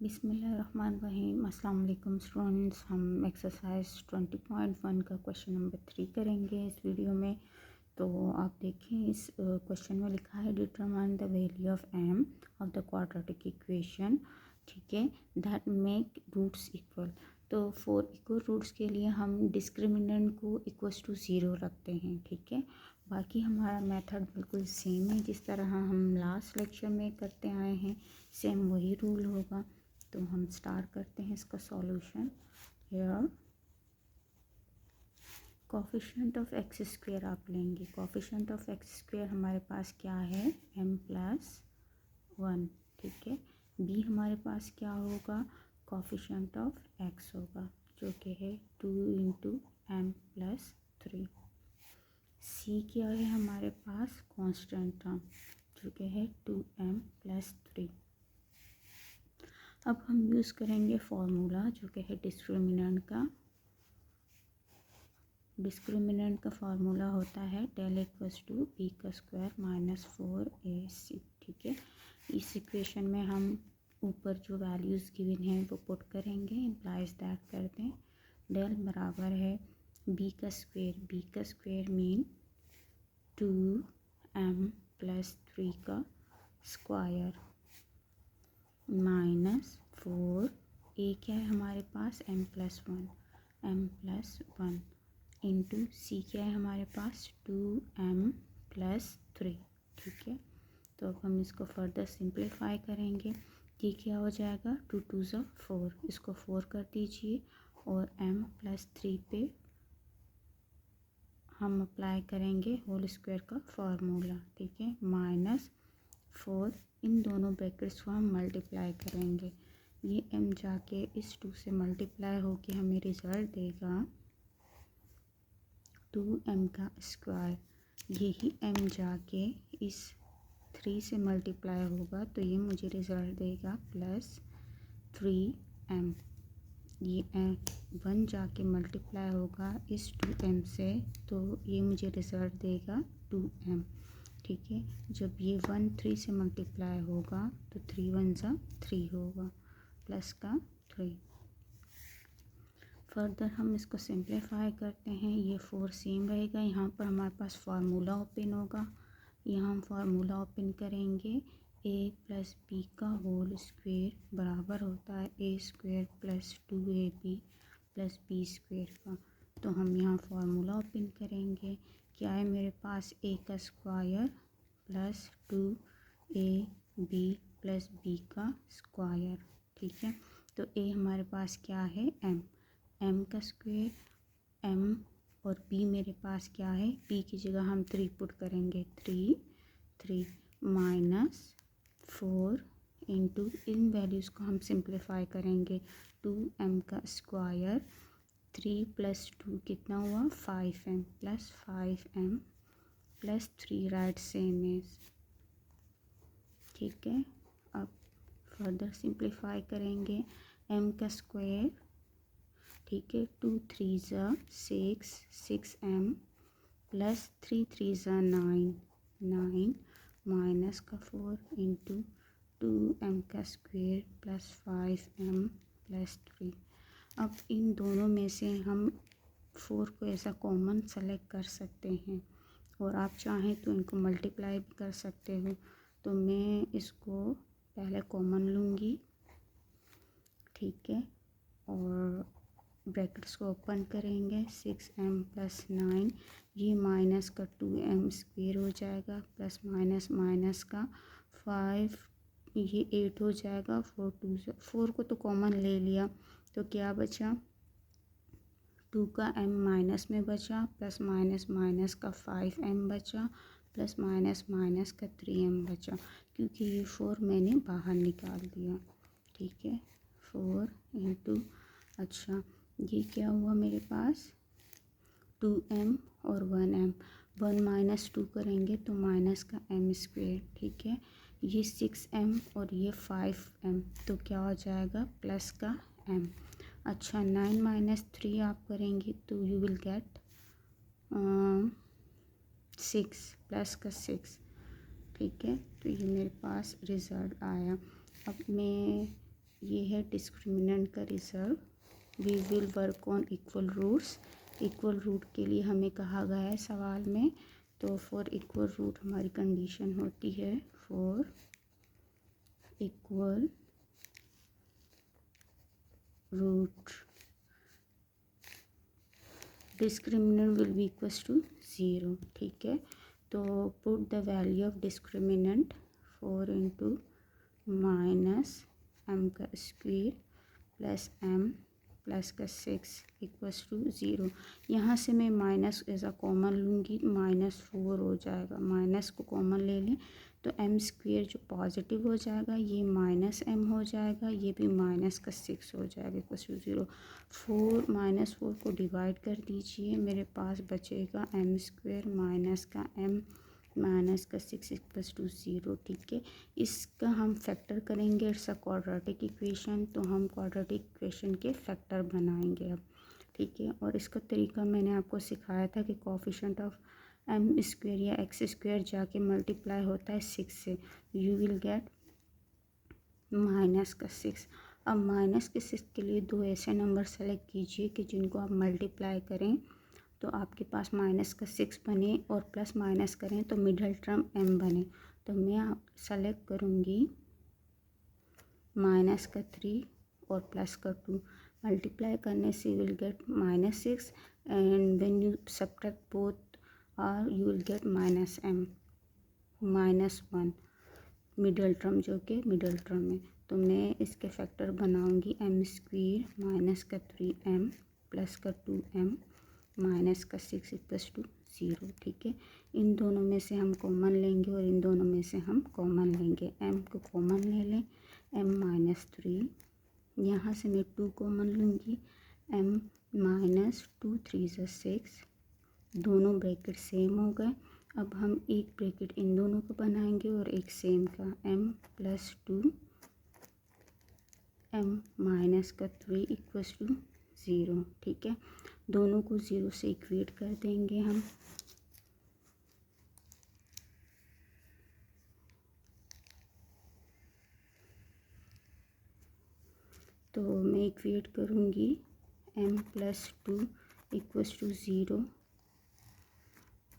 बिस्मिल्लाहिर्रहमानिर्रहीम। अस्सलाम वालेकुम स्टूडेंट्स, हम एक्सरसाइज 20.1 का क्वेश्चन नंबर 3 करेंगे इस वीडियो में। तो आप देखें, इस क्वेश्चन में लिखा है determine the value of M of the quadratic equation, ठीक है, दैट मेक रूट्स इक्वल। तो फॉर इक्वल रूट्स के लिए हम डिस्क्रिमिनेंट को इक्वल्स टू 0 रखते हैं, ठीक है। बाकी हमारा मेथड बिल्कुल सेम है, जिस तरह हम लास्ट लेक्चर में करते आए हैं, सेम वही रूल होगा। तो हम स्टार्ट करते हैं इसका solution. Here coefficient of X square आप लेंगे। कोफिशिएंट ऑफ एक्स स्क्वायर हमारे पास क्या है, m+1, ठीक है। बी हमारे पास क्या होगा, कोफिशिएंट ऑफ एक्स होगा, जो कि है 2 × m+3। सी क्या है हमारे पास, कांस्टेंट टर्म, जो कि है 2m+3। अब हम यूज़ करेंगे फॉर्मूला, जो कि है डिस्क्रिमिनेंट का। डिस्क्रिमिनेंट का फार्मूला होता है डेल इक्वल्स टू बी का स्क्वायर -4ac, ठीक है। इस इक्वेशन में हम ऊपर जो वैल्यूज़ गिवन हैं वो पुट करेंगे, इम्प्लाइज दैट कर दें। डेल बराबर है बी का स्क्वायर मीन 2m+3 का स्क्वायर -4, ए क्या है हमारे पास, m+1 इंटू सी क्या है हमारे पास, 2m+3, ठीक है। तो अब हम इसको फर्दर सिंप्लीफाई करेंगे। ये क्या हो जाएगा, 2 2 ज़ा 4, इसको 4 कर दीजिए और m+3 पे हम अप्लाई करेंगे होल स्क्वायर का फार्मूला, ठीक है। -4, इन दोनों ब्रैकेट्स को हम मल्टीप्लाई करेंगे। ये m जाके इस 2 से मल्टीप्लाई होके हमें रिज़ल्ट देगा 2m का स्क्वायर। यही m जाके इस 3 से मल्टीप्लाई होगा, तो ये मुझे रिज़ल्ट देगा +3m। ये 1 जाके मल्टीप्लाई होगा इस 2m से, तो ये मुझे रिज़ल्ट देगा 2m, ठीक है। जब ये 1 3 से मल्टीप्लाई होगा तो 3 1 ज़ा 3 होगा, प्लस का 3। फर्दर हम इसको सिंप्लीफाई करते हैं। ये 4 सेम रहेगा, यहाँ पर हमारे पास फार्मूला ओपन होगा। यहाँ हम फार्मूला ओपन करेंगे, a + b का होल स्क्वायर बराबर होता है a² + 2ab + b² का। तो हम यहाँ फार्मूला ओपन करेंगे, क्या है मेरे पास, a का स्क्वायर + 2ab + b का स्क्वायर, ठीक है। तो a हमारे पास क्या है, m का स्क्वायर, m और b मेरे पास क्या है, b की जगह हम 3 पुट करेंगे, 3 -4 इंटू, इन वैल्यूज़ को हम सिंप्लीफाई करेंगे। 2m का स्क्वायर, 3 + 2 कितना हुआ, 5m + 5m + 3 right same is, ठीक है। अब फर्दर सिंप्लीफाई करेंगे, m का स्क्वायर, ठीक है, 2 3 ज़ा 6 6m + 3 3 ज़ा 9 माइनस का 4 इंटू 2m का स्क्वायर + 5m + 3। अब इन दोनों में से हम 4 को ऐसा कॉमन सेलेक्ट कर सकते हैं, और आप चाहें तो इनको मल्टीप्लाई भी कर सकते हो। तो मैं इसको पहले कॉमन लूँगी, ठीक है, और ब्रैकेट्स को ओपन करेंगे, 6m + 9, ये माइनस का 2m² हो जाएगा, प्लस माइनस का 5, ये 8 हो जाएगा। 4 को तो कॉमन ले लिया, तो क्या बचा, 2 का m माइनस में बचा, प्लस माइनस का 5m बचा, प्लस माइनस का 3m बचा, क्योंकि ये 4 मैंने बाहर निकाल दिया, ठीक है। 4 इंटू, अच्छा ये क्या हुआ मेरे पास, 2m और 1m, 1 - 2 करेंगे तो माइनस का m², ठीक है। ये 6m और ये 5m, तो क्या हो जाएगा, प्लस का m। अच्छा 9 - 3 आप करेंगे तो यू विल गेट 6, प्लस का 6, ठीक है। तो ये मेरे पास रिज़ल्ट आया। अब मैं ये है डिस्क्रिमिनेंट का result. We will work on equal roots. Equal root के लिए हमें कहा गया है सवाल में, तो फॉर इक्वल रूट हमारी कंडीशन होती है for equal root discriminant will be equals to 0। ठीक है, तो put the value of discriminant 4 into minus M का स्क्वायर प्लस एम प्लस का 6 इक्वल्स टू 0। यहाँ से मैं माइनस एज अ कॉमन लूँगी, -4 हो जाएगा। माइनस को कॉमन ले लें तो एम स्क्वायर जो पॉजिटिव हो जाएगा, ये माइनस एम हो जाएगा, ये भी माइनस का 6 हो जाएगा इक्वल्स टू 0। 4 को डिवाइड कर दीजिए, मेरे पास बचेगा एम स्क्वायर माइनस का एम माइनस का 6 इक्वल्स टू 0। ठीक है, इसका हम फैक्टर करेंगे। इट्स अ क्वाड्रेटिक इक्वेशन, तो हम क्वाड्रेटिक इक्वेशन के फैक्टर बनाएंगे अब। ठीक है, और इसका तरीका मैंने आपको सिखाया था कि कोफिशिएंट ऑफ एम स्क्वायर या एक्स स्क्वायर जाके मल्टीप्लाई होता है 6 से, यू विल गेट माइनस का 6। अब माइनस के 6 के लिए दो ऐसे नंबर सेलेक्ट कीजिए कि जिनको आप मल्टीप्लाई करें तो आपके पास माइनस का 6 बने, और प्लस माइनस करें तो मिडल टर्म m बने। तो मैं सेलेक्ट करूँगी माइनस का 3 और प्लस का 2। मल्टीप्लाई करने से you will get -6 and when you subtract both are you will get -m -1 middle term, जो कि मिडल टर्म है। तो मैं इसके फैक्टर बनाऊँगी एम स्क्वायर माइनस का 3m प्लस का 2m माइनस का 6 इक्वल्स टू 0। ठीक है, इन दोनों में से हम कॉमन लेंगे और इन दोनों में से हम कॉमन लेंगे। m को कॉमन ले लें, m-3, यहाँ से मैं 2 कॉमन लूँगी, m-2 3 = 6, दोनों ब्रैकेट सेम हो गए। अब हम एक ब्रैकेट इन दोनों को बनाएंगे और एक सेम का, m+2 m-3 इक्वल्स टू 0। ठीक है, दोनों को 0 से इक्वेट कर देंगे हम। तो मैं इक्वेट करूँगी m+2 इक्वल्स टू 0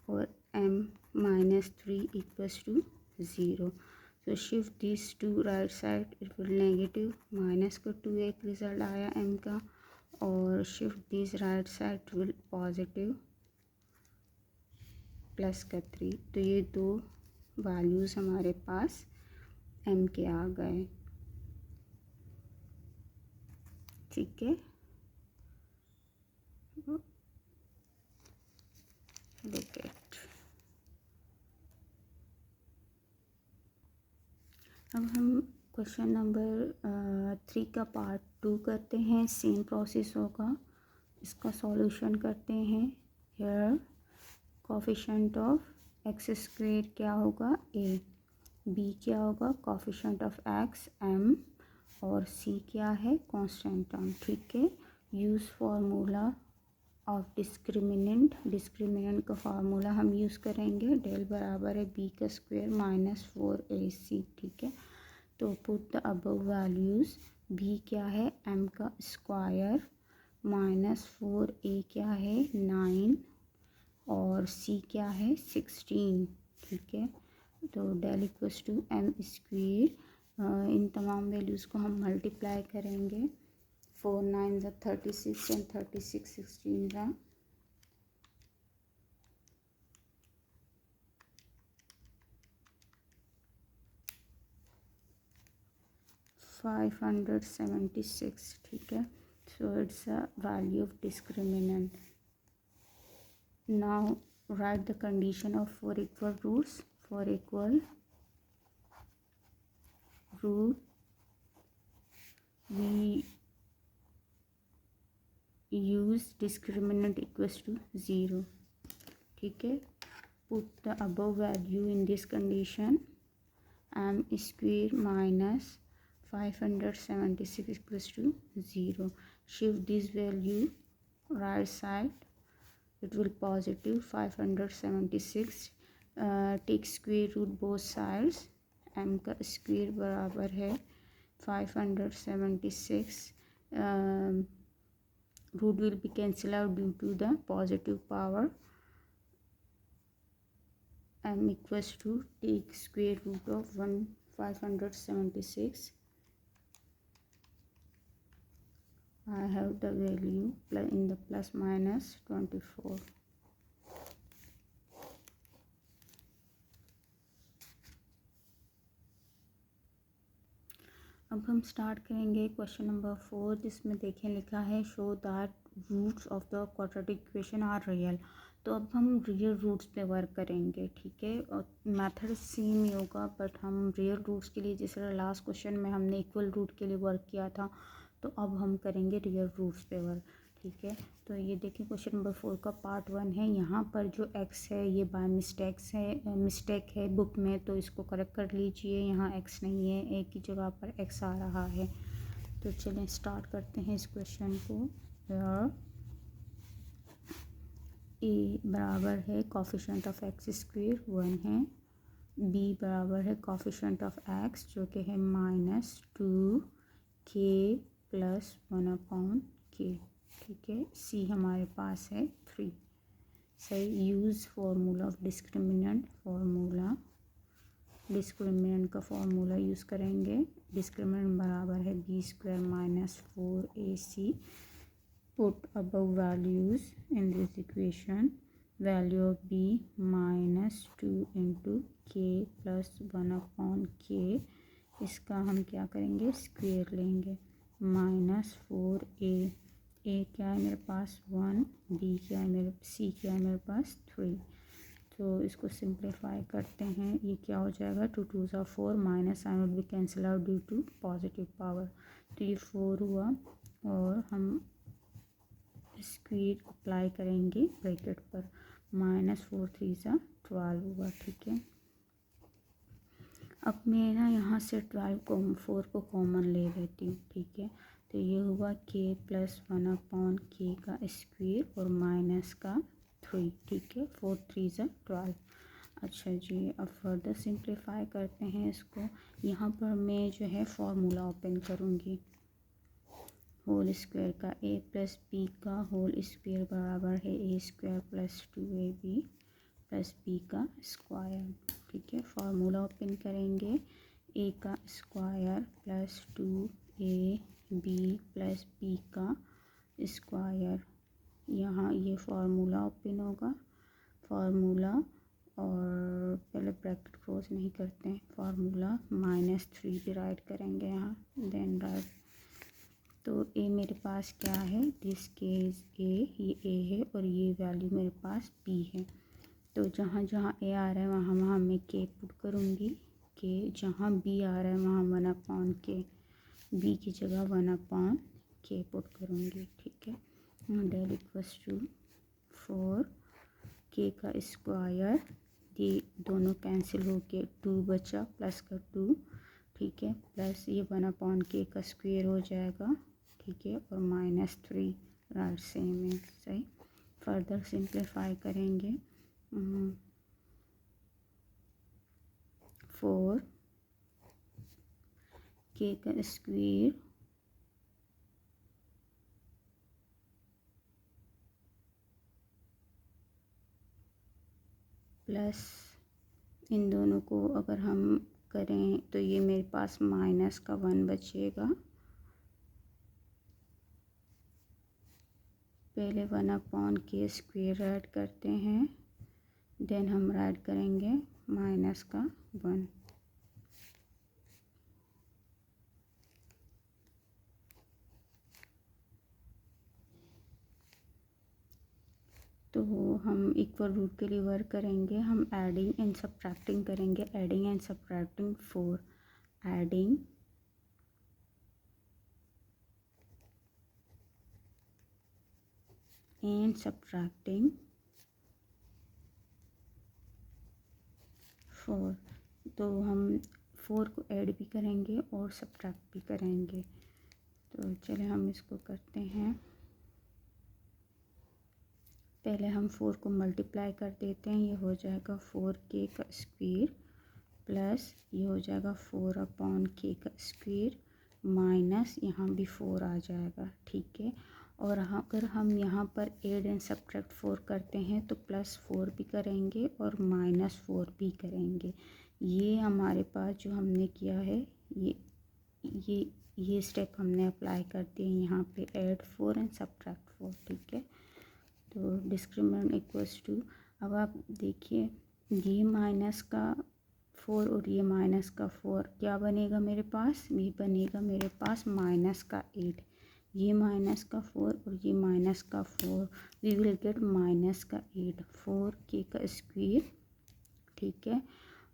और m-3 इक्वल्स टू 0। तो shift this to right side, it will negative, minus का 2 एक रिजल्ट आया m का, और shift this right side will positive plus का 3। तो ये दो वैल्यूज़ हमारे पास m के आ गए। ठीक है, लुक एट। अब हम क्वेश्चन नंबर 3 का पार्ट 2 करते हैं। सेम प्रोसेस होगा, इसका सॉल्यूशन करते हैं। Here coefficient of X square क्या होगा a, b क्या होगा कोफिशिएंट ऑफ x m, और c क्या है कांस्टेंट टर्म। ठीक है, यूज़ फार्मूला ऑफ डिस्क्रिमिनेंट का फार्मूला हम यूज़ करेंगे। डेल बराबर है b का स्क्वायर -4ac। ठीक है, तो put the above values. b क्या है m का स्क्वायर, -4a क्या है 9, और c क्या है 16। ठीक है, तो del equals to m square, इन तमाम वैल्यूज़ को हम मल्टीप्लाई करेंगे। 4 9 = 36 एंड 36 16 = 576। ठीक है, so it's a value of discriminant. Now write the condition of 4 equal roots. For equal root, we use discriminant equals to 0. ठीक है, put the above value in this condition. m square minus 576 equals to 0. Shift this value right side, it will positive 576, take square root both sides. m का square बराबर है 576 root will be cancelled out due to the positive power. M equals to take square root of 576. I have the value in the plus minus 24. अब हम start करेंगे question number 4, जिसमें देखें लिखा है show that roots of the quadratic equation are real. तो अब हम रियल रूट्स पे वर्क करेंगे, ठीक है। और मेथड सेम ही होगा, बट हम रियल रूट्स के लिए, जिस तरह लास्ट क्वेश्चन में हमने इक्वल रूट के लिए वर्क किया था, तो अब हम करेंगे रियल रूट्स पे वर्क, ठीक है। तो ये देखिए क्वेश्चन नंबर 4 का पार्ट 1 है। यहाँ पर जो x है ये बाय मिस्टेक है बुक में, तो इसको करेक्ट कर लीजिए। यहाँ x नहीं है, एक की जगह पर x आ रहा है। तो चलें स्टार्ट करते हैं इस क्वेश्चन को। a बराबर है कोफिशिएंट ऑफ x स्क्वायर 1 है, b बराबर है कोफिशिएंट ऑफ x जो कि है -2k + 1/k, ठीक है। c हमारे पास है 3। सही। यूज़ फार्मूला ऑफ डिस्क्रिमिनेंट का फार्मूला यूज़ करेंगे। डिस्क्रिमिनेंट बराबर है b² - 4ac। Put above values in this equation. Value of b -2 × k + 1/k। इसका हम क्या करेंगे, स्क्वायर लेंगे। -4a, a क्या है मेरे पास 1, b क्या है c क्या है मेरे पास 3। तो इसको सिंप्लीफाई करते हैं। ये क्या हो जाएगा, 2 2 = 4, minus sign will be cancel out due to positive power. तो ये 4 हुआ, और हम स्क्वायर अप्लाई करेंगे ब्रैकेट पर। -4 3 = 12 हुआ, ठीक है। अब मैं ना यहाँ से 4 को कॉमन ले लेती हूँ, ठीक है। तो ये हुआ k + 1/k का स्क्वायर और माइनस का 3, ठीक है। 4 3 = 12। अच्छा जी, अब फर्दर सिंप्लीफाई करते हैं इसको। यहाँ पर मैं जो है फार्मूला ओपन करूँगी। होल स्क्वायर का a + b का होल स्क्वायर बराबर है a² + 2ab + b का स्क्वायर, ठीक है। फार्मूला ओपन करेंगे। a का स्क्वायर + 2ab + b का स्क्वायर। यहाँ ये फार्मूला ओपन होगा, फार्मूला, और पहले ब्रैकेट क्लोज नहीं करते हैं, फार्मूला -3 भी राइट करेंगे यहाँ, देन राइट। तो a मेरे पास क्या है, दिस केस a, ये a है, और ये वैल्यू मेरे पास b है। तो जहाँ जहाँ a आ रहा है वहाँ मैं k पुट करूँगी। k जहाँ b आ रहा है वहाँ 1/k, b की जगह 1/k पुट करूँगी, ठीक है। डेल इक्वल्स टू 4 k का स्क्वायर, ये दोनों कैंसिल होके 2 बचा, प्लस का 2, ठीक है, प्लस ये 1/k का स्क्वायर हो जाएगा, ठीक है, और -3 राइट सेम है, सही। फर्दर सिंप्लीफाई करेंगे। 4 k का स्क्वायर प्लस इन दोनों को अगर हम करें तो ये मेरे पास माइनस का 1 बचेगा। पहले 1/k स्क्वायर ऐड करते हैं, देन हम ऐड करेंगे माइनस का 1। तो हम इक्वल रूट के लिए वर्क करेंगे। हम एडिंग एंड सब्ट्रैक्टिंग करेंगे। Adding and subtracting 4, adding and subtracting 4। तो हम 4 को ऐड भी करेंगे और सब्ट्रैक्ट भी करेंगे। तो चलिए हम इसको करते हैं। पहले हम 4 को मल्टीप्लाई कर देते हैं। ये हो जाएगा 4k का स्क्वायर प्लस ये हो जाएगा 4/k का स्क्वायर माइनस यहाँ भी 4 आ जाएगा, ठीक है। और अगर हम यहाँ पर ऐड एंड सब्ट्रैक्ट 4 करते हैं तो +4 भी करेंगे और -4 भी करेंगे। ये हमारे पास जो हमने किया है ये स्टेप हमने अप्लाई कर दिए यहाँ पे, ऐड 4 एंड सब्ट्रैक्ट 4, ठीक है। तो डिस्क्रिमिनेंट इक्वल्स टू, अब आप देखिए ये माइनस का 4 और ये माइनस का 4 क्या बनेगा मेरे पास, ये बनेगा मेरे पास -8। ये माइनस का 4 और ये माइनस का 4, वी विल गेट -8, 4k का स्क्वायर, ठीक है।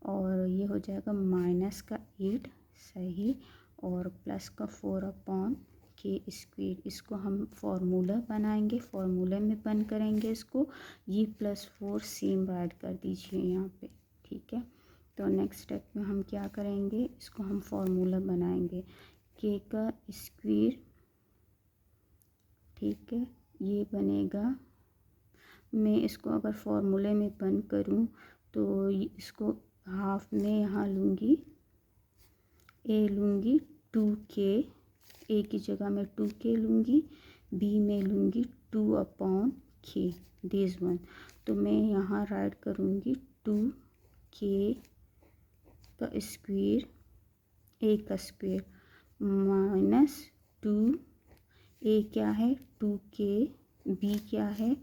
और ये हो जाएगा -8, सही, और प्लस का 4/k²। इसको हम फॉर्मूला बनाएंगे, फॉर्मूले में बंद करेंगे इसको। ये +4 सेम ऐड कर दीजिए यहाँ पे, ठीक है। तो नेक्स्ट स्टेप में हम क्या करेंगे, इसको हम फॉर्मूला बनाएंगे k का स्क्वायर, ठीक है। ये बनेगा, मैं इसको अगर फॉर्मूले में बंद करूँ तो इसको हाफ में यहाँ लूँगी, a लूँगी 2k, a की जगह मैं 2k लूँगी, b में लूँगी 2/k, दिस वन। तो मैं यहाँ राइट करूँगी 2k का स्क्वायर, a का स्क्वायर -2, a क्या है 2k, b क्या है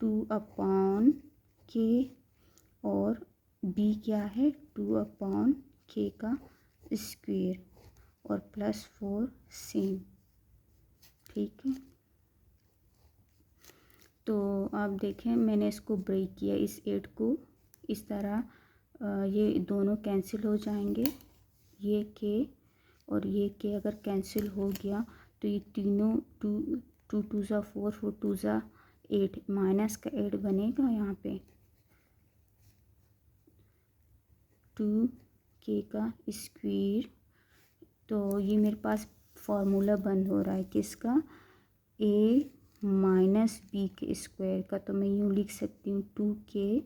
2/k, और b क्या है 2/k का स्क्वायर, और +4 सेम, ठीक है। तो आप देखें मैंने इसको ब्रेक किया, इस 8 को इस तरह, ये दोनों कैंसिल हो जाएंगे, ये k और ये k अगर कैंसिल हो गया तो ये तीनों 2 2 ज़ा 4, 4 2 ज़ा 8, माइनस का 8 बनेगा यहाँ पे, 2k का स्क्वायर। तो ये मेरे पास फॉर्मूला बंद हो रहा है किसका, a - b के स्क्वायर का। तो मैं यूँ लिख सकती हूँ 2k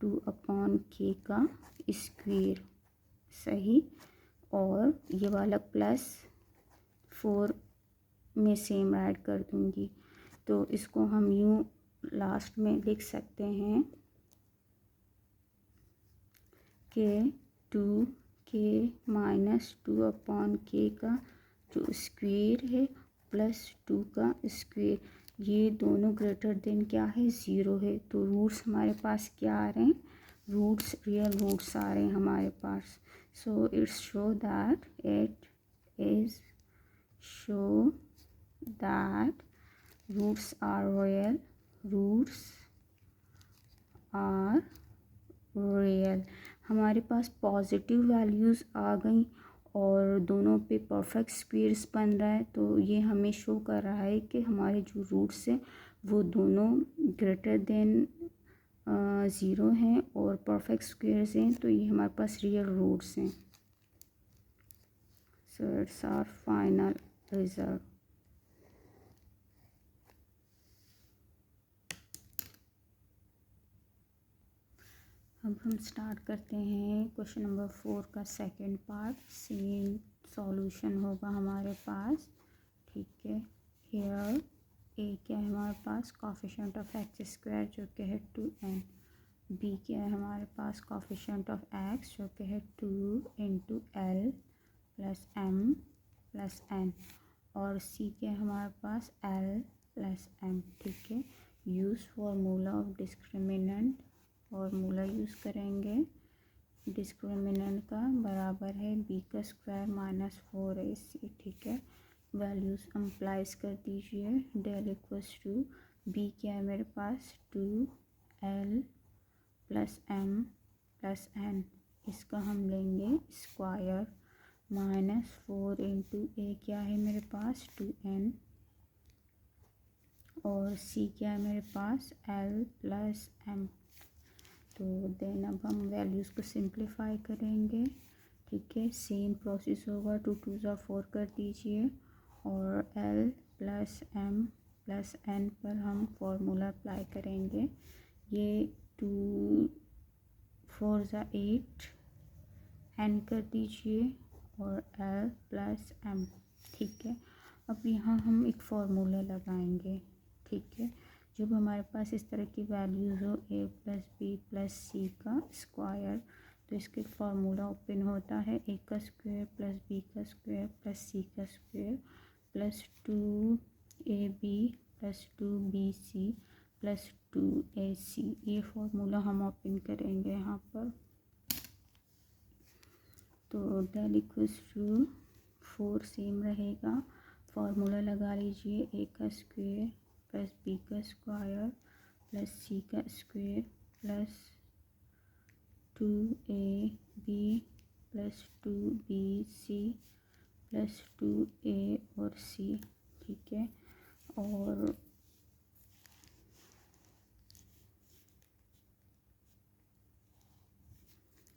2/k का स्क्वायर, सही। और ये वाला +4 में सेम ऐड कर दूँगी। तो इसको हम यूँ लास्ट में लिख सकते हैं कि 2k - 2/k का जो स्क्वायर है +2 का स्क्वायर, ये दोनों ग्रेटर देन क्या है 0 है। तो रूट्स हमारे पास क्या आ रहे हैं, रूट्स रियल रूट्स आ रहे हैं हमारे पास। So it's show that roots are real, roots are real. हमारे पास पॉजिटिव वैल्यूज़ आ गई और दोनों पे परफेक्ट स्क्वायर्स बन रहा है। तो ये हमें शो कर रहा है कि हमारे जो रूट्स हैं वो दोनों ग्रेटर देन 0 हैं और परफेक्ट स्क्वायर्स हैं। तो ये हमारे पास रियल रूट्स हैं। So it's our final result. अब हम स्टार्ट करते हैं क्वेश्चन नंबर 4 का सेकंड पार्ट। सेम सॉल्यूशन होगा हमारे पास, ठीक है। हेयर ए क्या है हमारे पास, कोफिशिएंट ऑफ x² जो कि है 2n, बी क्या है हमारे पास, कोफिशिएंट ऑफ x जो कि है 2 × l + m + n, और सी क्या है हमारे पास l + m, ठीक है। Use formula of discriminant, formula use करेंगे डिस्क्रिमिनेंट का, बराबर है b का स्क्वायर -4ac, ठीक है। वैल्यूज़ अम्प्लाइज कर दीजिए, डेल इक्वल्स टू b क्या है मेरे पास 2l + m + n, इसका हम लेंगे स्क्वायर, -4 × a क्या है मेरे पास 2n, और c क्या है मेरे पास l + m। तो देन अब हम वैल्यूज़ को सिंप्लीफाई करेंगे, ठीक है। सेम प्रोसेस होगा, 2 2 ज़ा 4 कर दीजिए और l + m + n पर हम फॉर्मूला अप्लाई करेंगे। ये 2 4 ज़ा 8 n कर दीजिए और l + m, ठीक है। अब यहाँ हम एक फार्मूला लगाएंगे, ठीक है। जब हमारे पास इस तरह की वैल्यूज़ हो a प्लस बी प्लस सी का स्क्वायर, तो इसके फार्मूला ओपन होता है a का स्क्वायर प्लस b का स्क्वायर प्लस c का square plus 2ab plus 2bc plus 2ac। ये फार्मूला हम ओपन करेंगे यहाँ पर। तो डेल इक्वल्स टू 4 सेम रहेगा। फार्मूला लगा लीजिए, a का स्क्वायर प्लस b का स्क्वायर प्लस c का square plus 2ab plus 2bc plus 2a और c, ठीक है। और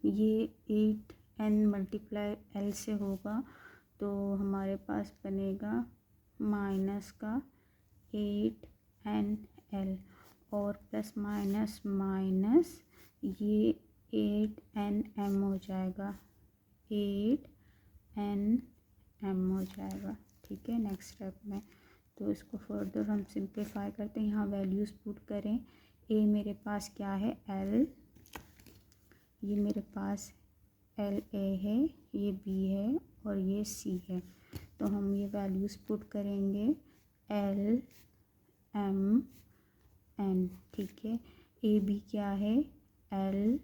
ये 8n मल्टीप्लाई l से होगा, तो हमारे पास बनेगा माइनस का 8nl और प्लस माइनस माइनस ये 8nm हो जाएगा, 8nm हो जाएगा, ठीक है। नेक्स्ट स्टेप में तो इसको फर्दर हम सिंप्लीफाई करते हैं। यहाँ वैल्यूज़ पुट करें। a मेरे पास क्या है, l, ये मेरे पास एल ए है, ये बी है और ये सी है। तो हम ये वैल्यूज़ पुट करेंगे, एल एम एन, ठीक है। ए बी क्या है, एल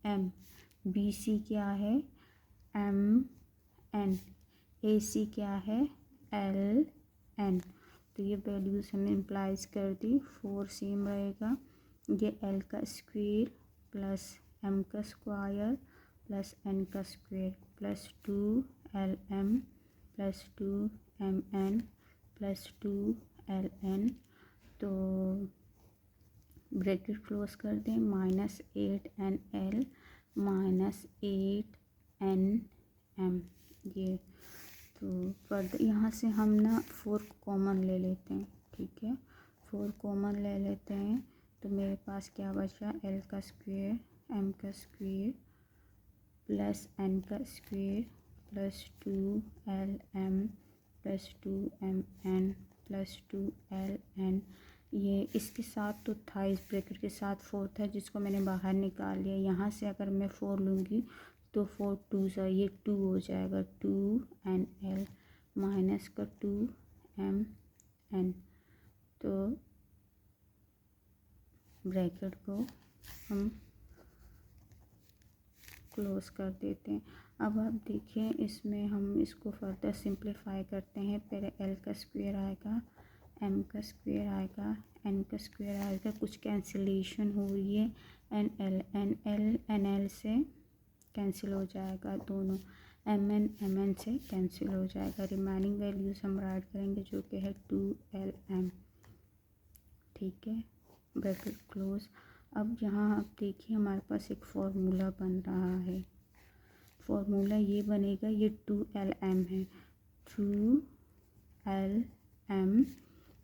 एम, बी सी क्या है, एम एन, ए सी क्या है, एल एन। तो ये वैल्यूज़ हमने इम्प्लाइज कर दी। 4 सेम रहेगा। ये एल का स्क्वायर प्लस एम का स्क्वायर प्लस एन का square plus 2lm plus 2mn plus 2ln। तो ब्रैकेट क्लोज कर दें, माइनस 8nl माइनस 8nm। ये तो फर्दर यहाँ से हम ना 4 कॉमन ले लेते हैं, ठीक है। 4 कॉमन ले लेते हैं तो मेरे पास क्या बचा, एल का स्क्वायर एम का स्क्वायर प्लस एन का square plus 2lm plus 2mn plus 2ln। ये इसके साथ तो था, इस ब्रैकेट के साथ 4 था जिसको मैंने बाहर निकाल लिया। यहाँ से अगर मैं 4 लूँगी तो 4 2 सा ये 2 हो जाएगा, 2nl माइनस का 2mn। तो ब्रैकेट को हम क्लोज कर देते हैं। अब आप देखिए इसमें हम इसको फर्दर सिंप्लीफाई करते हैं। पहले एल का स्क्वायर आएगा, एम का स्क्वायर आएगा, एन का स्क्वायर आएगा, कुछ कैंसिलेशन हो रही है, एन एल से कैंसिल हो जाएगा, दोनों एम एन से कैंसिल हो जाएगा। रिमेनिंग वैल्यूज हम राइट करेंगे जो कि है 2lm, ठीक है। Bracket close. अब यहाँ आप देखिए हमारे पास एक फार्मूला बन रहा है। फार्मूला ये बनेगा, ये 2lm है, 2lm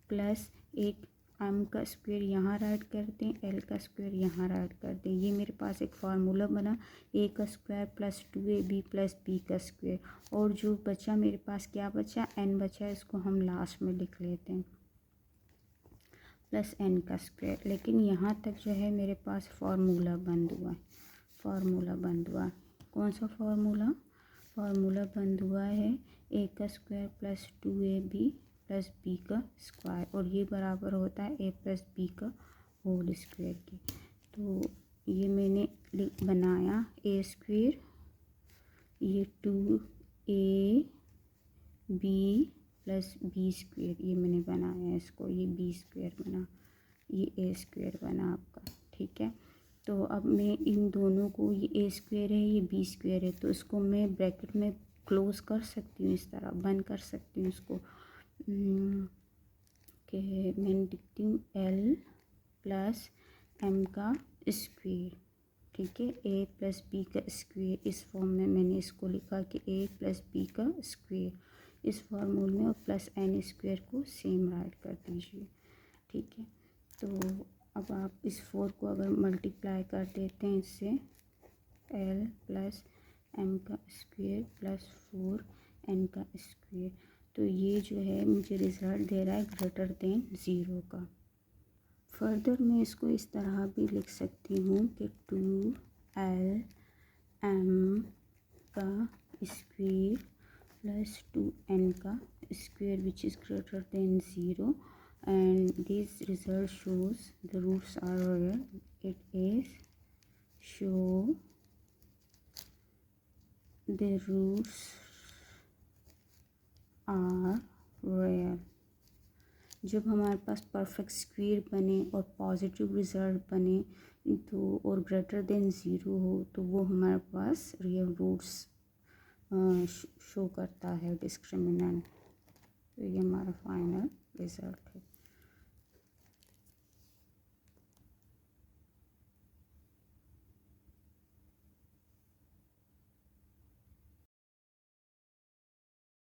प्लस एक m का स्क्वायर यहाँ राइट कर दें, l का स्क्वायर यहाँ राइट कर दें। ये मेरे पास एक फार्मूला बना, a का square plus 2ab plus b का स्क्वायर। और जो बचा मेरे पास क्या बचा, n बचा, इसको हम लास्ट में लिख लेते हैं, प्लस n का स्क्वायर। लेकिन यहाँ तक जो है मेरे पास फार्मूला बंद हुआ है, फार्मूला बंद हुआ। कौन सा फार्मूला, फार्मूला बंद हुआ है a का square plus 2ab plus b का स्क्वायर, और ये बराबर होता है a प्लस b का होल स्क्वायर की। तो ये मैंने बनाया a स्क्वायर, ये 2ab प्लस बी स्क्वायर, ये मैंने बनाया इसको, ये बी स्क्वायर बना, ये ए स्क्वायर बना आपका, ठीक है। तो अब मैं इन दोनों को, ये ए स्क्वायर है ये बी स्क्वायर है, तो इसको मैं ब्रैकेट में क्लोज कर सकती हूँ, इस तरह बंद कर सकती हूँ इसको। कि मैंने लिखती हूँ एल प्लस एम का स्क्वायर, ठीक है, ए प्लस बी का स्क्वायर। इस फॉर्म में मैंने इसको लिखा कि ए प्लस बी का स्क्वायर इस फार्मूल में, और प्लस एन स्क्वायर को सेम राइट कर दीजिए, ठीक है। तो अब आप इस 4 को अगर मल्टीप्लाई कर देते हैं इससे, एल प्लस एम का स्क्वायर प्लस 4n का स्क्वायर, तो ये जो है मुझे रिज़ल्ट दे रहा है ग्रेटर देन ज़ीरो का। फर्दर मैं इसको इस तरह भी लिख सकती हूँ कि 2LM का स्क्वायर प्लस 2N का square which is greater than zero, and this result shows the roots are real. It is show the roots are real। जब हमारे पास परफेक्ट स्क्वायर बने और पॉजिटिव रिज़ल्ट बने तो और ग्रेटर देन ज़ीरो हो तो वो हमारे पास रियल रूट्स शो करता है डिस्क्रिमिनेंट। तो ये हमारा फाइनल रिज़ल्ट है।